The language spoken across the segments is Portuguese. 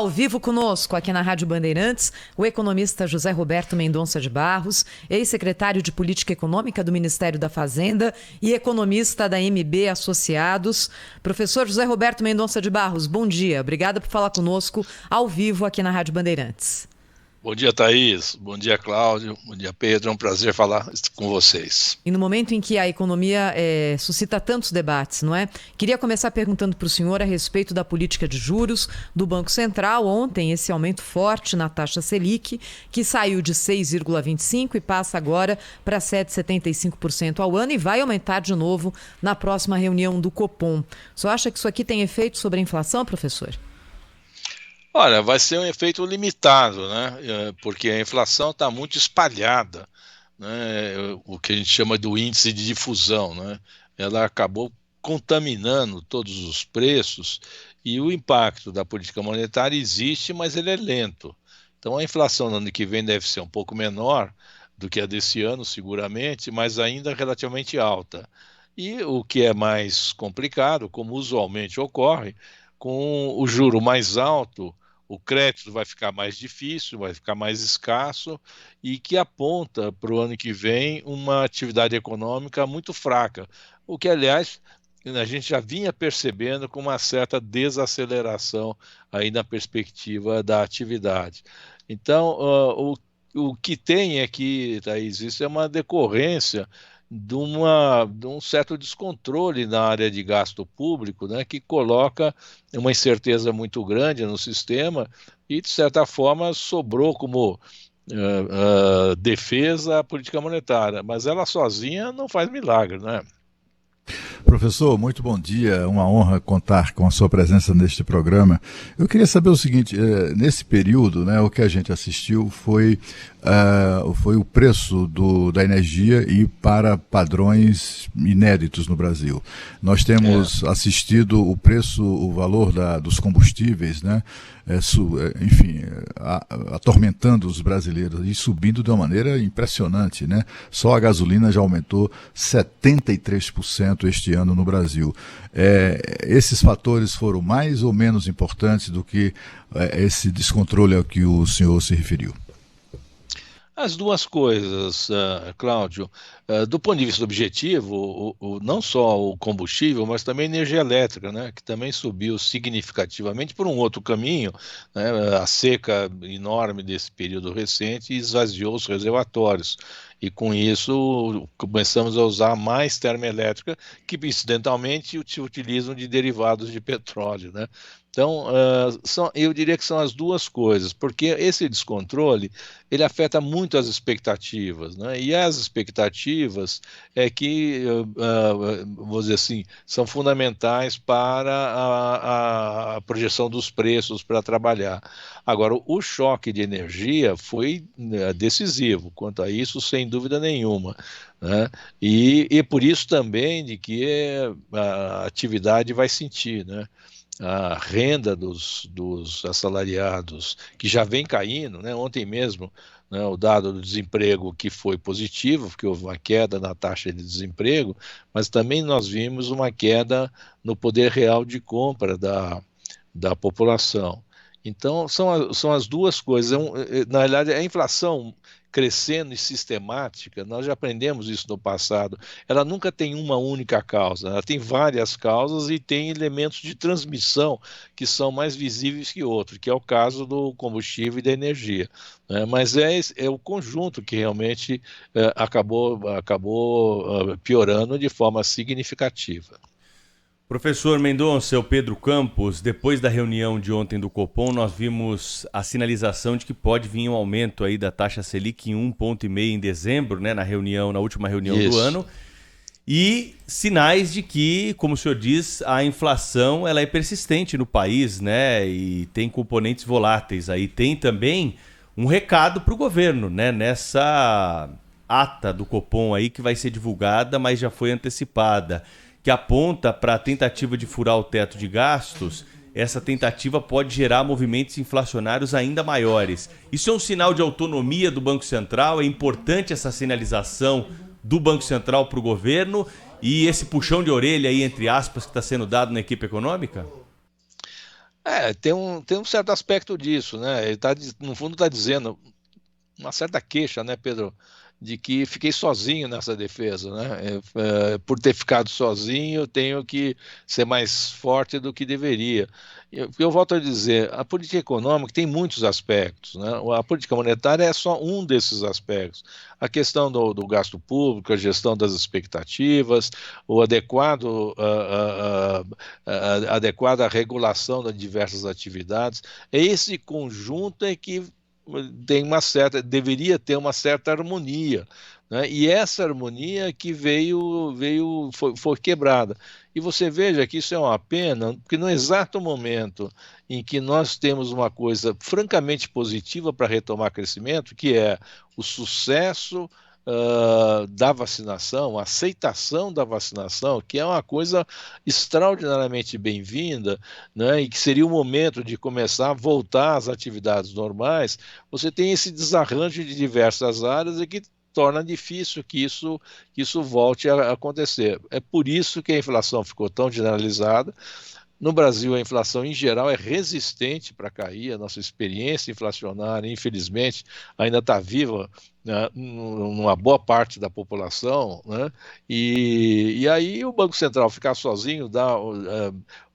Ao vivo conosco, aqui na Rádio Bandeirantes, o economista José Roberto Mendonça de Barros, ex-secretário de Política Econômica do Ministério da Fazenda e economista da MB Associados. Professor José Roberto Mendonça de Barros, bom dia. Obrigada por falar conosco ao vivo aqui na Rádio Bandeirantes. Bom dia, Thaís. Bom dia, Cláudio. Bom dia, Pedro. É um prazer falar com vocês. E no momento em que a economia suscita tantos debates, não é? Queria começar perguntando para o senhor a respeito da política de juros do Banco Central. Ontem, esse aumento forte na taxa Selic, que saiu de 6,25% e passa agora para 7,75% ao ano e vai aumentar de novo na próxima reunião do Copom. O senhor acha que isso aqui tem efeito sobre a inflação, professor? Olha, vai ser um efeito limitado, né? Porque a inflação está muito espalhada, né? O que a gente chama do índice de difusão, né? Ela acabou contaminando todos os preços e o impacto da política monetária existe, mas ele é lento. Então a inflação no ano que vem deve ser um pouco menor do que a desse ano, seguramente, mas ainda relativamente alta. E o que é mais complicado, como usualmente ocorre, com o juro mais alto, o crédito vai ficar mais difícil, vai ficar mais escasso e que aponta para o ano que vem uma atividade econômica muito fraca, o que, aliás, a gente já vinha percebendo com uma certa desaceleração aí na perspectiva da atividade. Então, o que tem é que, Thaís, isso é uma decorrência de um certo descontrole na área de gasto público, né, que coloca uma incerteza muito grande no sistema e, de certa forma, sobrou como defesa a política monetária, mas ela sozinha não faz milagre, né? Professor, muito bom dia. É uma honra contar com a sua presença neste programa. Eu queria saber o seguinte, nesse período, né, o que a gente assistiu foi o preço da energia e para padrões inéditos no Brasil. Nós temos assistido o valor dos combustíveis, né, enfim, atormentando os brasileiros e subindo de uma maneira impressionante, né? Só a gasolina já aumentou 73% este ano no Brasil. Esses fatores foram mais ou menos importantes do que esse descontrole ao que o senhor se referiu? As duas coisas, Cláudio. Do ponto de vista objetivo, não só o combustível, mas também a energia elétrica, né, que também subiu significativamente por um outro caminho, né, a seca enorme desse período recente esvaziou os reservatórios. E com isso começamos a usar mais termoelétrica, que incidentalmente utilizam de derivados de petróleo, né? Então, eu diria que são as duas coisas, porque esse descontrole, ele afeta muito as expectativas, né? E as expectativas é que, vamos dizer assim, são fundamentais para a projeção dos preços para trabalhar. Agora, o choque de energia foi decisivo, quanto a isso, sem dúvida nenhuma, né? E por isso também de que a atividade vai sentir, né? A renda dos assalariados, que já vem caindo, né? Ontem mesmo, né, o dado do desemprego que foi positivo, porque houve uma queda na taxa de desemprego, mas também nós vimos uma queda no poder real de compra da população. Então, são as duas coisas. Na realidade, a inflação crescendo e sistemática, nós já aprendemos isso no passado, ela nunca tem uma única causa, ela tem várias causas e tem elementos de transmissão que são mais visíveis que outros, que é o caso do combustível e da energia, né? Mas é o conjunto que realmente acabou piorando de forma significativa. Professor Mendonça, o Pedro Campos, depois da reunião de ontem do Copom, nós vimos a sinalização de que pode vir um aumento aí da taxa Selic em 1,5 ponto em dezembro, né, na última reunião do ano, e sinais de que, como o senhor diz, a inflação ela é persistente no país, né, e tem componentes voláteis aí. Tem também um recado para o governo, né, nessa ata do Copom aí que vai ser divulgada, mas já foi antecipada, que aponta para a tentativa de furar o teto de gastos. Essa tentativa pode gerar movimentos inflacionários ainda maiores. Isso é um sinal de autonomia do Banco Central? É importante essa sinalização do Banco Central para o governo e esse puxão de orelha aí, entre aspas, que está sendo dado na equipe econômica? Tem um certo aspecto disso, né? Ele no fundo está dizendo uma certa queixa, né, Pedro, de que fiquei sozinho nessa defesa, né? Por ter ficado sozinho, eu tenho que ser mais forte do que deveria. Eu volto a dizer, a política econômica tem muitos aspectos, né? A política monetária é só um desses aspectos. A questão do gasto público, a gestão das expectativas, o adequado, a adequada regulação de diversas atividades. Esse conjunto é que deveria ter uma certa harmonia, né? E essa harmonia que foi quebrada. E você veja que isso é uma pena, porque no exato momento em que nós temos uma coisa francamente positiva para retomar crescimento, que é o sucesso da vacinação, a aceitação da vacinação, que é uma coisa extraordinariamente bem-vinda, né, e que seria o momento de começar a voltar às atividades normais, você tem esse desarranjo de diversas áreas e que torna difícil que isso volte a acontecer. É por isso que a inflação ficou tão generalizada. No Brasil, a inflação, em geral, é resistente para cair. A nossa experiência inflacionária, infelizmente, ainda está viva, né, numa boa parte da população, né? E aí o Banco Central ficar sozinho, dar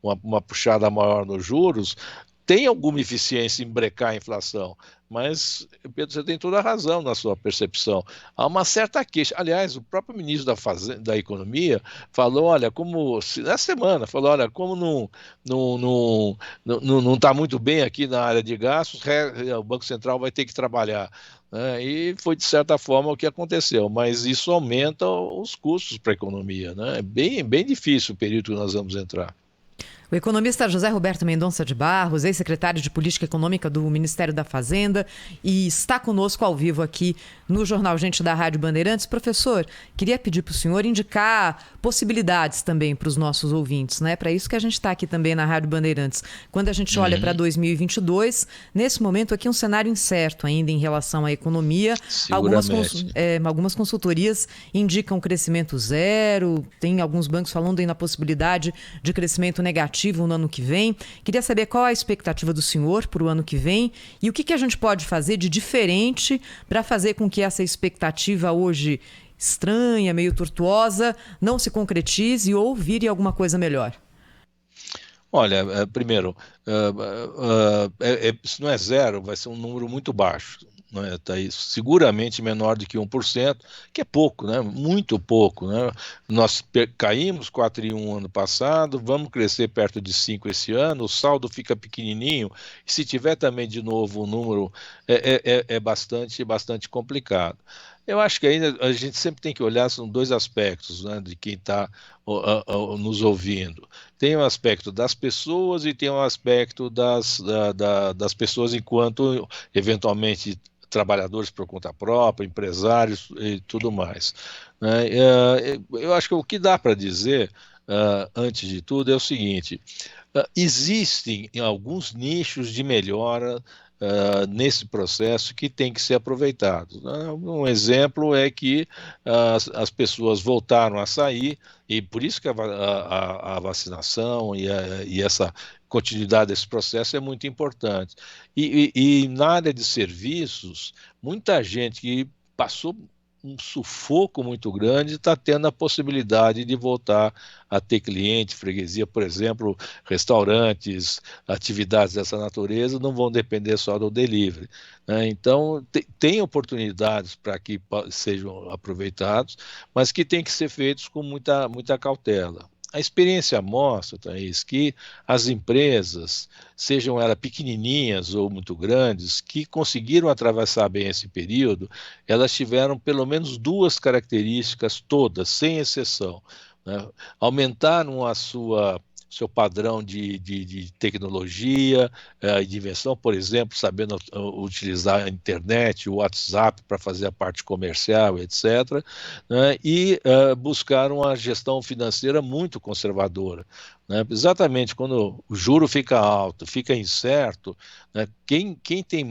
uma puxada maior nos juros, tem alguma eficiência em brecar a inflação, mas, Pedro, você tem toda a razão na sua percepção. Há uma certa queixa. Aliás, o próprio ministro da Economia falou, olha, na semana, falou, olha, como não está muito bem aqui na área de gastos, o Banco Central vai ter que trabalhar. Né? E foi, de certa forma, o que aconteceu, mas isso aumenta os custos para a economia. Né? É bem difícil o período que nós vamos entrar. O economista José Roberto Mendonça de Barros, ex-secretário de Política Econômica do Ministério da Fazenda, e está conosco ao vivo aqui no Jornal Gente da Rádio Bandeirantes. Professor, queria pedir para o senhor indicar possibilidades também para os nossos ouvintes, né? Para isso que a gente está aqui também na Rádio Bandeirantes. Quando a gente olha para 2022, nesse momento aqui um cenário incerto ainda em relação à economia. Algumas consultorias indicam crescimento zero, tem alguns bancos falando aí na possibilidade de crescimento negativo no ano que vem. Queria saber qual a expectativa do senhor para o ano que vem e o que a gente pode fazer de diferente para fazer com que essa expectativa hoje estranha, meio tortuosa, não se concretize ou vire alguma coisa melhor. Olha, primeiro, se não é zero, vai ser um número muito baixo. Né? Tá aí, seguramente menor do que 1%, que é pouco, né? Muito pouco. Né? Nós caímos 4,1% ano passado, vamos crescer perto de 5% esse ano, o saldo fica pequenininho, e se tiver também de novo o número, é bastante complicado. Eu acho que ainda a gente sempre tem que olhar, são dois aspectos, né, de quem está nos ouvindo. Tem o aspecto das pessoas e tem o aspecto das pessoas enquanto, eventualmente, trabalhadores por conta própria, empresários e tudo mais. Né? Eu acho que o que dá para dizer, antes de tudo, é o seguinte: existem alguns nichos de melhora nesse processo que tem que ser aproveitado. Né? Um exemplo é que as pessoas voltaram a sair, e por isso que a vacinação e essa continuidade desse processo é muito importante. E na área de serviços, muita gente que passou um sufoco muito grande, está tendo a possibilidade de voltar a ter cliente, freguesia, por exemplo, restaurantes, atividades dessa natureza, não vão depender só do delivery. Né? Então, tem oportunidades para que sejam aproveitados, mas que tem que ser feitos com muita cautela. A experiência mostra, Thaís, que as empresas, sejam elas pequenininhas ou muito grandes, que conseguiram atravessar bem esse período, elas tiveram pelo menos duas características todas, sem exceção. Né? Aumentaram seu padrão de tecnologia e de invenção, por exemplo, sabendo utilizar a internet, o WhatsApp para fazer a parte comercial, etc. Né? E buscaram uma gestão financeira muito conservadora. né? Exatamente quando o juro fica alto, fica incerto, né? Quem tem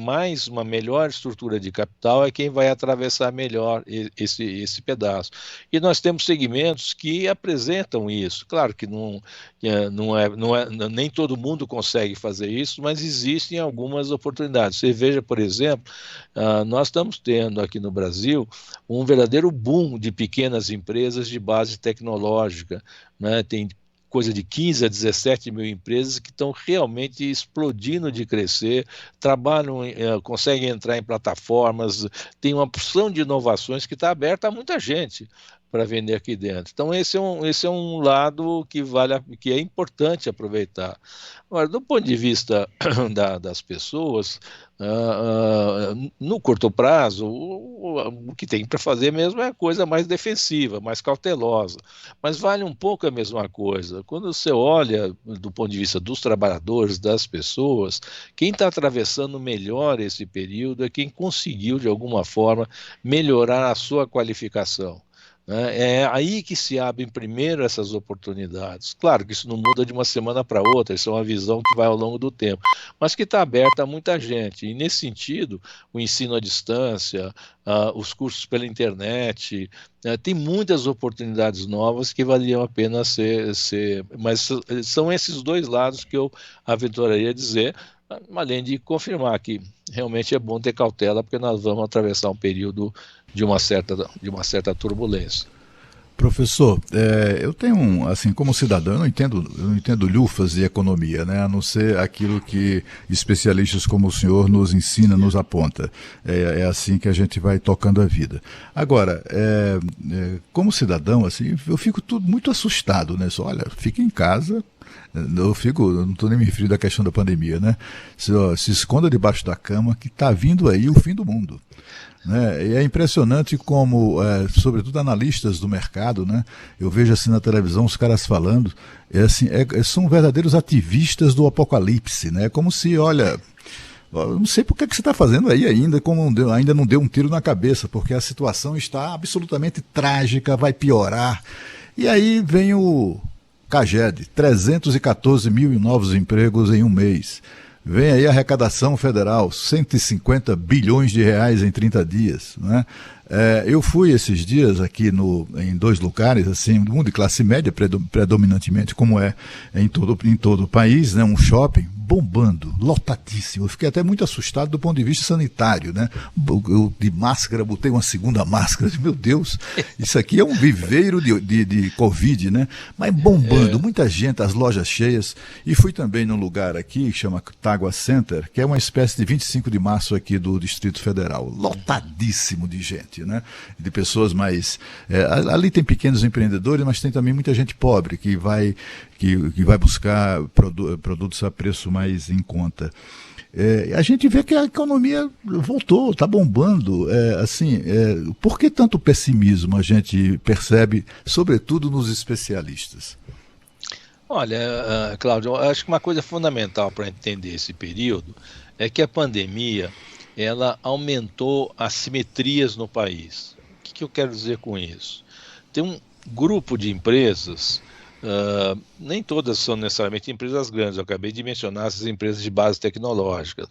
uma melhor estrutura de capital é quem vai atravessar melhor esse pedaço. E nós temos segmentos que apresentam isso. Claro que nem todo mundo consegue fazer isso, mas existem algumas oportunidades. Você veja, por exemplo, nós estamos tendo aqui no Brasil um verdadeiro boom de pequenas empresas de base tecnológica, né? Tem coisa de 15 a 17 mil empresas que estão realmente explodindo de crescer, trabalham, conseguem entrar em plataformas, tem uma porção de inovações que está aberta a muita gente para vender aqui dentro. Então esse é um lado que é importante aproveitar. Agora, do ponto de vista das pessoas, no curto prazo, o que tem para fazer mesmo é a coisa mais defensiva, mais cautelosa. Mas vale um pouco a mesma coisa. Quando você olha do ponto de vista dos trabalhadores, das pessoas, quem está atravessando melhor esse período é quem conseguiu, de alguma forma, melhorar a sua qualificação. É aí que se abrem primeiro essas oportunidades. Claro que isso não muda de uma semana para outra, isso é uma visão que vai ao longo do tempo, mas que está aberta a muita gente. E nesse sentido, o ensino à distância, os cursos pela internet, tem muitas oportunidades novas que valiam a pena mas são esses dois lados que eu aventuraria dizer, além de confirmar que realmente é bom ter cautela, porque nós vamos atravessar um período de uma certa turbulência. Professor, eu tenho, assim, como cidadão, eu não entendo lufas de economia, né? A não ser aquilo que especialistas como o senhor nos ensina, nos aponta. É assim que a gente vai tocando a vida. Agora, como cidadão, assim, eu fico muito assustado, né? Só, olha, fica em casa. Eu não estou nem me referindo à questão da pandemia, né? Se esconda debaixo da cama que está vindo aí o fim do mundo. Né? E é impressionante como, sobretudo analistas do mercado, né? Eu vejo assim na televisão os caras falando, são verdadeiros ativistas do apocalipse, né? Como se, olha, eu não sei por que você está fazendo aí ainda, ainda não deu um tiro na cabeça, porque a situação está absolutamente trágica, vai piorar. E aí vem o CAGED, 314 mil novos empregos em um mês. Vem aí a arrecadação federal, 150 bilhões de reais em 30 dias. Né? Eu fui esses dias aqui em dois lugares, assim, um de classe média predominantemente, como é em todo o país, né? Um shopping bombando, lotadíssimo. Eu fiquei até muito assustado do ponto de vista sanitário, né? Eu de máscara, botei uma segunda máscara, meu Deus, isso aqui é um viveiro de Covid, né? Mas bombando, muita gente, as lojas cheias. E fui também num lugar aqui, que chama Tagua Center, que é uma espécie de 25 de março aqui do Distrito Federal, lotadíssimo de gente, né? De pessoas mais... ali tem pequenos empreendedores, mas tem também muita gente pobre que vai buscar produtos a preço mais em conta. A gente vê que a economia voltou, está bombando. Por que tanto pessimismo a gente percebe, sobretudo nos especialistas? Olha, Cláudio, eu acho que uma coisa fundamental para entender esse período é que a pandemia ela aumentou assimetrias no país. O que eu quero dizer com isso? Tem um grupo de empresas, nem todas são necessariamente empresas grandes, eu acabei de mencionar essas empresas de base tecnológica,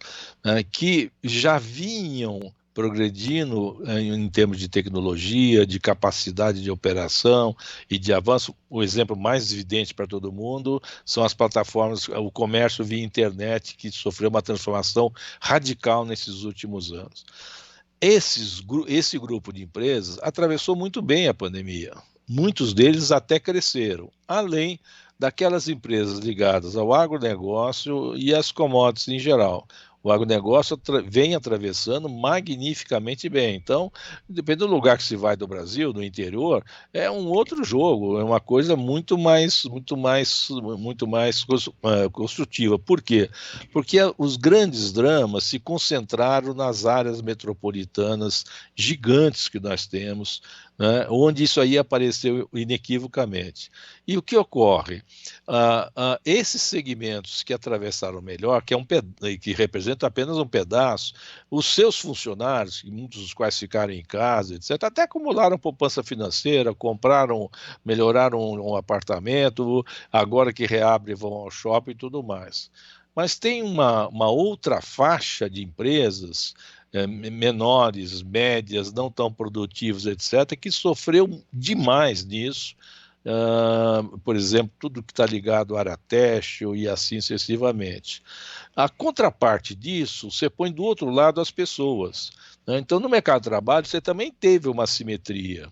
que já vinham progredindo em termos de tecnologia, de capacidade de operação e de avanço. O exemplo mais evidente para todo mundo são as plataformas, o comércio via internet, que sofreu uma transformação radical nesses últimos anos. Esse grupo de empresas atravessou muito bem a pandemia. Muitos deles até cresceram, além daquelas empresas ligadas ao agronegócio e às commodities em geral. O agronegócio vem atravessando magnificamente bem. Então, dependendo do lugar que se vai do Brasil, no interior, é um outro jogo, é uma coisa muito mais construtiva. Por quê? Porque os grandes dramas se concentraram nas áreas metropolitanas gigantes que nós temos, né, onde isso aí apareceu inequivocamente. E o que ocorre? Esses segmentos que atravessaram melhor, que representam apenas um pedaço, os seus funcionários, muitos dos quais ficaram em casa, etc., até acumularam poupança financeira, melhoraram um apartamento, agora que reabre vão ao shopping e tudo mais. Mas tem uma outra faixa de empresas menores, médias, não tão produtivas, etc., que sofreu demais nisso. Por exemplo, tudo que está ligado à área têxtil e assim sucessivamente. A contraparte disso, você põe do outro lado as pessoas, né? Então, no mercado de trabalho, você também teve uma assimetria,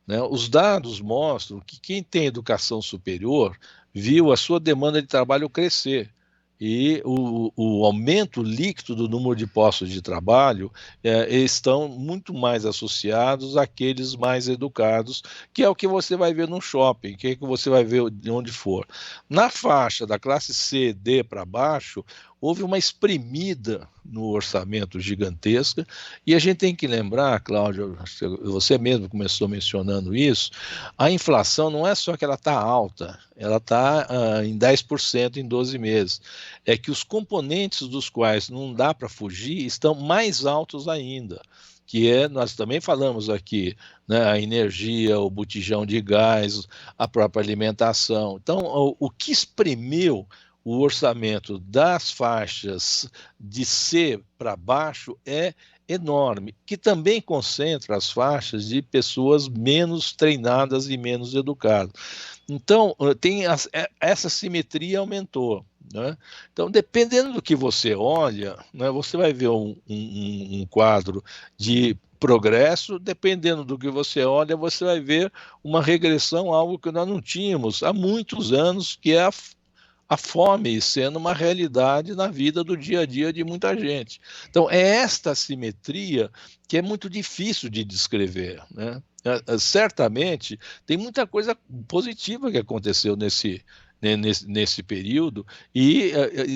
né? Os dados mostram que quem tem educação superior viu a sua demanda de trabalho crescer. E o aumento líquido do número de postos de trabalho estão muito mais associados àqueles mais educados, que é o que você vai ver no shopping, que é o que você vai ver de onde for. Na faixa da classe C, D para baixo, houve uma espremida no orçamento gigantesca, e a gente tem que lembrar, Cláudio, você mesmo começou mencionando isso, a inflação não é só que ela está alta, ela está em 10% em 12 meses. É que os componentes dos quais não dá para fugir estão mais altos ainda, nós também falamos aqui, né, a energia, o botijão de gás, a própria alimentação. Então, o que espremeu o orçamento das faixas de C para baixo é enorme, que também concentra as faixas de pessoas menos treinadas e menos educadas. Então, essa simetria aumentou, né? Então, dependendo do que você olha, né, você vai ver um quadro de progresso, dependendo do que você olha, você vai ver uma regressão, algo que nós não tínhamos há muitos anos, que é a fome sendo uma realidade na vida do dia a dia de muita gente. Então, é esta assimetria que é muito difícil de descrever, né? Certamente, tem muita coisa positiva que aconteceu nesse período, e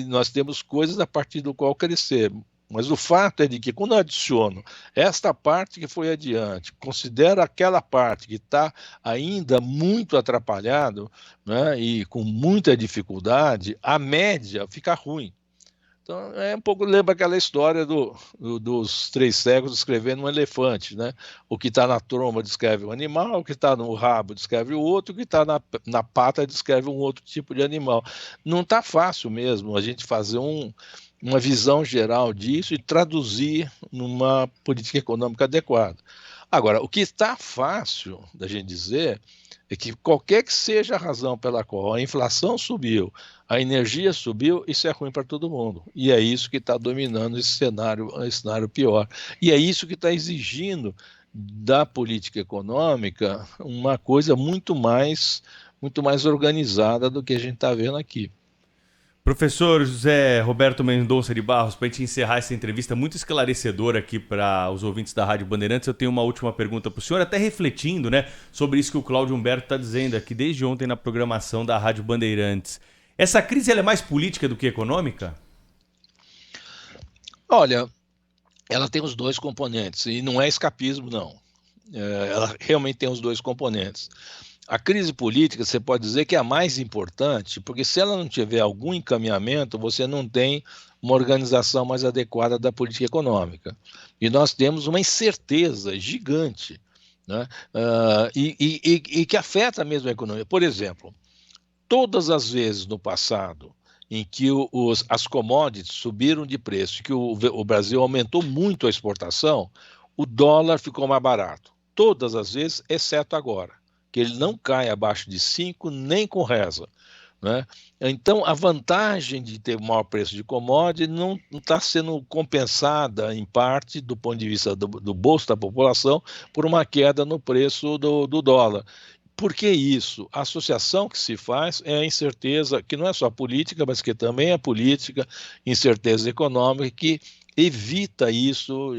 nós temos coisas a partir do qual crescer. Mas o fato é de que, quando eu adiciono esta parte que foi adiante, considero aquela parte que está ainda muito atrapalhado, né, e com muita dificuldade, a média fica ruim. Então, um pouco lembra aquela história dos 3 cegos descrevendo um elefante, né? O que está na tromba descreve um animal, o que está no rabo descreve o outro, o que está na pata descreve um outro tipo de animal. Não está fácil mesmo a gente fazer uma visão geral disso e traduzir numa política econômica adequada. Agora, o que está fácil da gente dizer é que qualquer que seja a razão pela qual a inflação subiu, a energia subiu, isso é ruim para todo mundo. E é isso que está dominando esse cenário pior. E é isso que está exigindo da política econômica uma coisa muito mais organizada do que a gente está vendo aqui. Professor José Roberto Mendonça de Barros, para a gente encerrar essa entrevista muito esclarecedora aqui para os ouvintes da Rádio Bandeirantes, eu tenho uma última pergunta para o senhor, até refletindo, né, sobre isso que o Cláudio Humberto está dizendo aqui desde ontem na programação da Rádio Bandeirantes. Essa crise ela é mais política do que econômica? Olha, ela tem os dois componentes, e não é escapismo, não. Ela realmente tem os dois componentes. A crise política, você pode dizer que é a mais importante, porque se ela não tiver algum encaminhamento, você não tem uma organização mais adequada da política econômica. E nós temos uma incerteza gigante, né? E que afeta mesmo a economia. Por exemplo, todas as vezes no passado em que as commodities subiram de preço, que o Brasil aumentou muito a exportação, o dólar ficou mais barato. Todas as vezes, exceto agora, que ele não cai abaixo de 5 nem com reza, né? Então, a vantagem de ter maior preço de commodity não está sendo compensada, em parte, do ponto de vista do bolso da população, por uma queda no preço do dólar. Por que isso? A associação que se faz é a incerteza, que não é só política, mas que também é política, incerteza econômica, que evita isso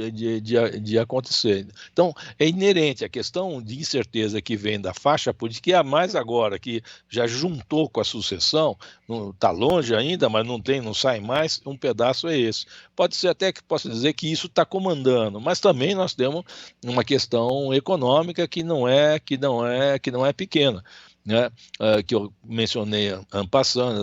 de acontecer. Então, é inerente a questão de incerteza que vem da faixa política, e a mais agora, que já juntou com a sucessão, está longe ainda, mas não sai mais, um pedaço é esse. Pode ser até que possa dizer que isso está comandando, mas também nós temos uma questão econômica que não é pequena, né? Que eu mencionei en passant,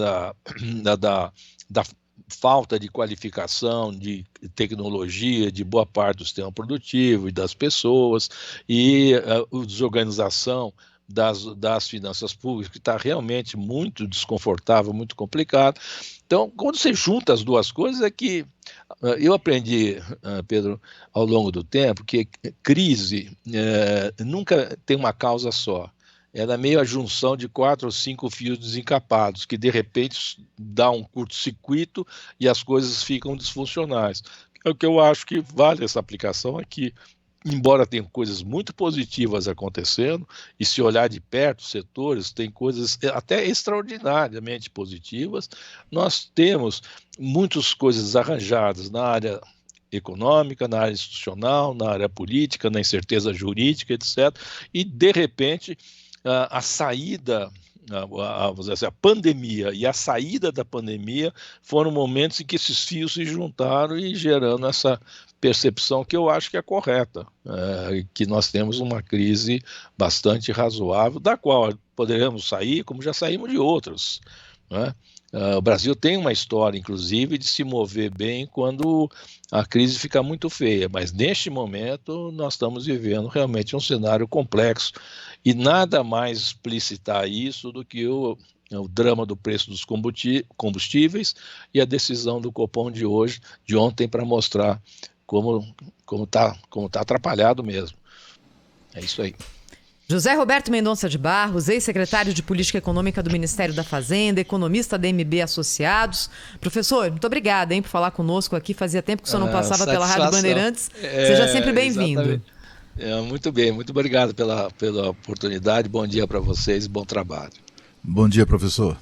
da falta de qualificação, de tecnologia, de boa parte do sistema produtivo e das pessoas, e a desorganização das finanças públicas, que está realmente muito desconfortável, muito complicado. Então, quando você junta as duas coisas, é que eu aprendi, Pedro, ao longo do tempo, que crise nunca tem uma causa só. Ela é meio a junção de 4 ou 5 fios desencapados, que de repente dá um curto-circuito e as coisas ficam disfuncionais. O que eu acho que vale essa aplicação é que, embora tenha coisas muito positivas acontecendo, e se olhar de perto os setores, tem coisas até extraordinariamente positivas, nós temos muitas coisas arranjadas na área econômica, na área institucional, na área política, na incerteza jurídica, etc. E, de repente, a saída, vamos dizer assim, a pandemia e a saída da pandemia foram momentos em que esses fios se juntaram e gerando essa percepção que eu acho que é correta, que nós temos uma crise bastante razoável, da qual poderemos sair, como já saímos de outras, né? O Brasil tem uma história, inclusive, de se mover bem quando a crise fica muito feia, mas neste momento nós estamos vivendo realmente um cenário complexo, e nada mais explicitar isso do que o drama do preço dos combustíveis e a decisão do Copom de ontem, para mostrar como tá atrapalhado mesmo. É isso aí. José Roberto Mendonça de Barros, ex-secretário de Política Econômica do Ministério da Fazenda, economista da MB Associados. Professor, muito obrigada, por falar conosco aqui. Fazia tempo que o senhor não passava pela Rádio Bandeirantes. Seja sempre bem-vindo. Muito bem, muito obrigado pela oportunidade. Bom dia para vocês, bom trabalho. Bom dia, professor.